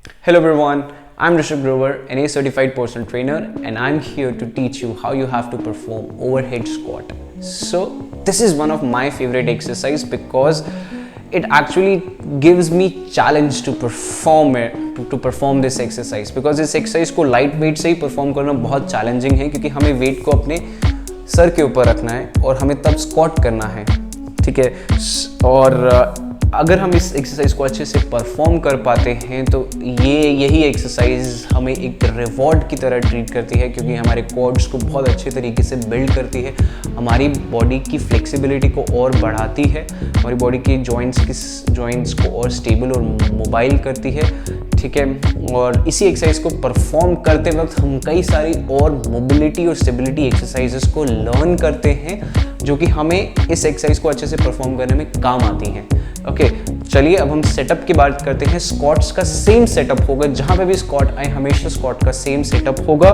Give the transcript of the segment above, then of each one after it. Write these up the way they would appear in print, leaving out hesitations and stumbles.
Hello everyone, I'm Rishabh Grover, an A certified personal trainer, and I'm here to teach you how you have to perform overhead squat. So, this is one of my favorite exercise because it actually gives me challenge to perform this exercise because इस exercise को light weight से ही perform करना बहुत challenging है क्योंकि हमें weight को अपने सर के ऊपर रखना है और हमें तब squat करना है, ठीक है। और अगर हम इस एक्सरसाइज को अच्छे से परफॉर्म कर पाते हैं तो यही एक्सरसाइज हमें एक रिवॉर्ड की तरह ट्रीट करती है क्योंकि हमारे क्वाड्स को बहुत अच्छे तरीके से बिल्ड करती है, हमारी बॉडी की फ्लेक्सिबिलिटी को और बढ़ाती है, हमारी बॉडी की जॉइंट्स को और स्टेबल और मोबाइल करती है, ठीक है। और इसी एक्सरसाइज को परफॉर्म करते वक्त हम कई सारी और मोबिलिटी और स्टेबिलिटी एक्सरसाइजेस को लर्न करते हैं जो कि हमें इस एक्सरसाइज को अच्छे से परफॉर्म करने में काम आती हैं। ओके, चलिए अब हम सेटअप की बात करते हैं। स्क्वाट्स का सेम सेटअप होगा, जहां पे भी स्क्वाट आए हमेशा स्क्वाट का सेम सेटअप होगा।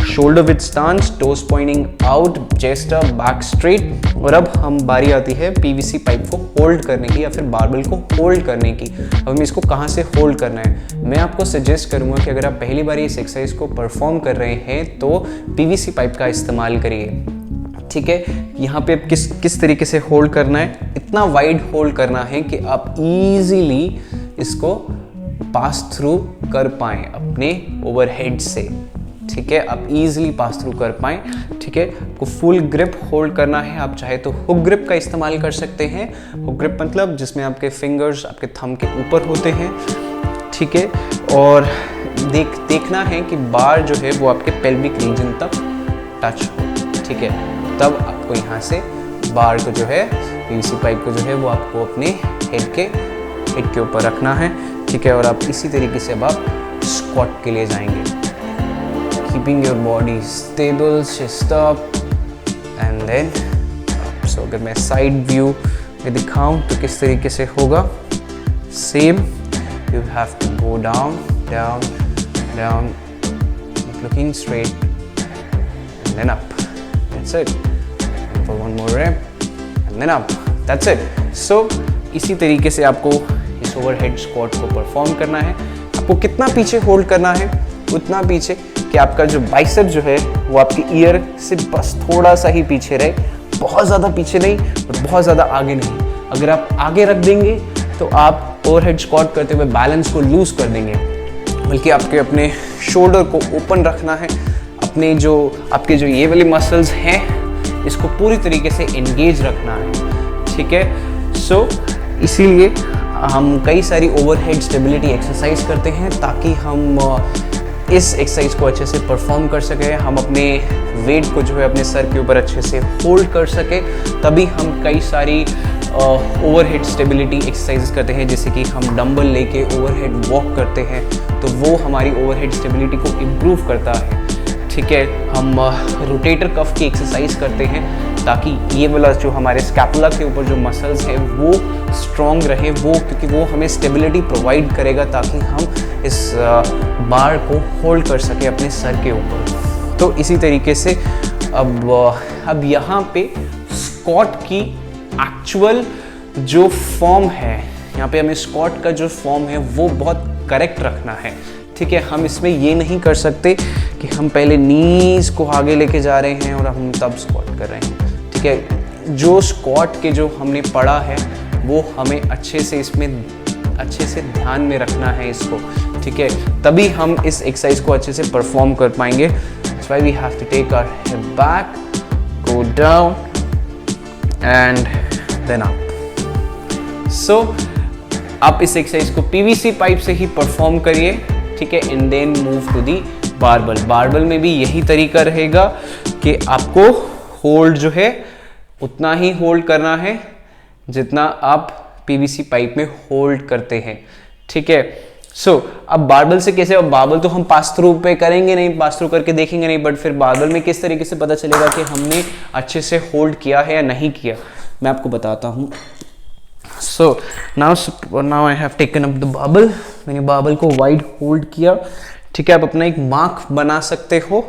Shoulder width stance, toes pointing out, chest up, back straight. और अब हम बारी आती है पीवीसी पाइप को होल्ड करने की या फिर बारबेल को होल्ड करने की। अब हमें इसको कहाँ से होल्ड करना है, मैं आपको सजेस्ट करूंगा कि अगर आप पहली बार इस एक्सरसाइज को परफॉर्म कर रहे हैं तो पीवीसी पाइप का इस्तेमाल करिए, ठीक है। यहाँ पे किस तरीके से होल्ड करना है, इतना वाइड होल्ड करना है कि आप इजीली इसको पास थ्रू कर पाएं अपने ओवरहेड से, ठीक है। आप इजीली पास थ्रू कर पाएं, ठीक है। को फुल ग्रिप होल्ड करना है। आप चाहे तो हुक ग्रिप का इस्तेमाल कर सकते हैं। हुक ग्रिप मतलब जिसमें आपके फिंगर्स आपके थंब के ऊपर होते हैं, ठीक है। और देखना है कि बार जो है वो आपके पेल्विक रीजन तक टच हो, ठीक है। तब आपको यहाँ से बार को जो है पीवीसी पाइप को जो है वो आपको अपने हेड के ऊपर रखना है, ठीक है। और आप इसी तरीके से अब आप स्क्वाट के लिए जाएंगे, keeping your body stable, chest up and then. So अगर मैं साइड व्यू में दिखाऊं तो किस तरीके से होगा, same you have to go down down down, looking straight and then up. That's it. And for one more rep and then up. That's it. So इसी तरीके से आपको इस ओवरहेड स्क्वाट को परफॉर्म करना है। आपको कितना पीछे होल्ड करना है, उतना पीछे कि आपका जो बाइसेप जो है वो आपकी ईयर से बस थोड़ा सा ही पीछे रहे, बहुत ज़्यादा पीछे नहीं और बहुत ज़्यादा आगे नहीं। अगर आप आगे रख देंगे तो आप ओवरहेड स्क्वाट करते हुए बैलेंस को लूज कर देंगे, बल्कि आपके अपने शोल्डर को ओपन रखना है, अपने जो आपके जो ये वाली मसल्स हैं इसको पूरी तरीके से एंगेज रखना है, ठीक है। सो इसीलिए हम कई सारी ओवरहेड स्टेबिलिटी एक्सरसाइज करते हैं ताकि हम इस एक्सरसाइज को अच्छे से परफॉर्म कर सकें, हम अपने वेट को जो है अपने सर के ऊपर अच्छे से होल्ड कर सके। तभी हम कई सारी ओवरहेड स्टेबिलिटी एक्सरसाइजेस करते हैं, जैसे कि हम डंबल लेके ओवरहेड वॉक करते हैं तो वो हमारी ओवरहेड स्टेबिलिटी को इम्प्रूव करता है, ठीक है। हम रोटेटर कफ की एक्सरसाइज करते हैं ताकि ये वाला जो हमारे स्कैपुला के ऊपर जो मसल्स हैं वो स्ट्रॉन्ग रहे, वो क्योंकि वो हमें स्टेबिलिटी प्रोवाइड करेगा ताकि हम इस बार को होल्ड कर सके अपने सर के ऊपर। तो इसी तरीके से अब यहाँ पे स्क्वाट की एक्चुअल जो फॉर्म है, यहाँ पे हमें स्क्वाट का जो फॉर्म है वो बहुत करेक्ट रखना है, ठीक है। हम इसमें ये नहीं कर सकते कि हम पहले नीज को आगे लेके जा रहे हैं और हम तब स्क्वाट कर रहे हैं, ठीक है। जो स्क्वाट के जो हमने पढ़ा है वो हमें अच्छे से ध्यान में रखना है इसको, ठीक है। तभी हम इस एक्सरसाइज को अच्छे से परफॉर्म कर पाएंगे। That's why we have to take our head back, go down and then up. So आप इस एक्सरसाइज को पीवीसी पाइप से ही परफॉर्म करिए, ठीक है। And then move to the barbell. Barbell में भी यही तरीका रहेगा कि आपको होल्ड जो है उतना ही होल्ड करना है जितना आप पीवीसी पाइप में होल्ड करते हैं, ठीक है। सो अब बारबल से कैसे, अब बारबल तो हम पास थ्रू पे करेंगे नहीं, पास थ्रू करके देखेंगे नहीं, बट फिर बारबल में किस तरीके से पता चलेगा कि हमने अच्छे से होल्ड किया है या नहीं किया, मैं आपको बताता हूँ। So now I have taken up the barbell. मैंने बारबल को वाइड होल्ड किया, ठीक है। आप अपना एक मार्क बना सकते हो,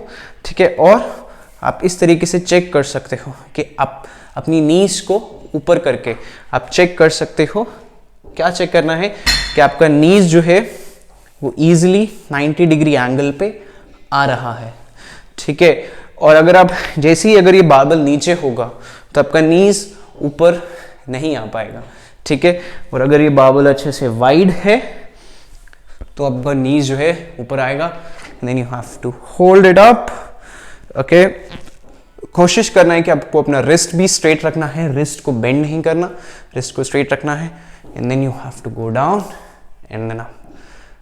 ठीक है। और आप इस तरीके से चेक कर सकते हो कि आप अपनी नीज को ऊपर करके आप चेक कर सकते हो। क्या चेक करना है कि आपका नीज जो है वो easily 90 डिग्री एंगल पे आ रहा है, ठीक है। और अगर आप जैसे ही अगर ये बारबेल नीचे होगा तो आपका नीज ऊपर नहीं आ पाएगा, ठीक है। और अगर ये बारबेल अच्छे से वाइड है तो आपका नीज जो है ऊपर आएगा, then you have to hold it up, okay. कोशिश करना है कि आपको अपना रिस्ट भी स्ट्रेट रखना है, रिस्ट को बेंड नहीं करना, रिस्ट को स्ट्रेट रखना है, and then you have to go down and then up,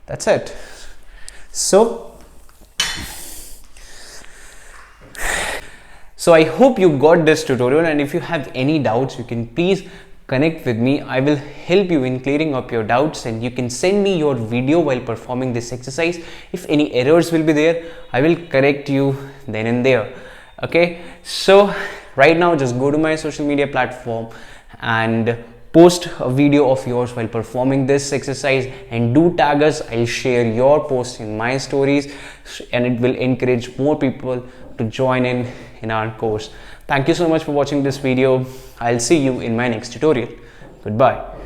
that's it. So I hope you got this tutorial, and if you have any doubts you can please connect with me. I will help you in clearing up your doubts, and you can send me your video while performing this exercise. If any errors will be there, I will correct you then and there. Okay, so right now just go to my social media platform and post a video of yours while performing this exercise, and do tag us. I'll share your post in my stories, and it will encourage more people to join in our course. Thank you so much for watching this video. I'll see you in my next tutorial. Goodbye.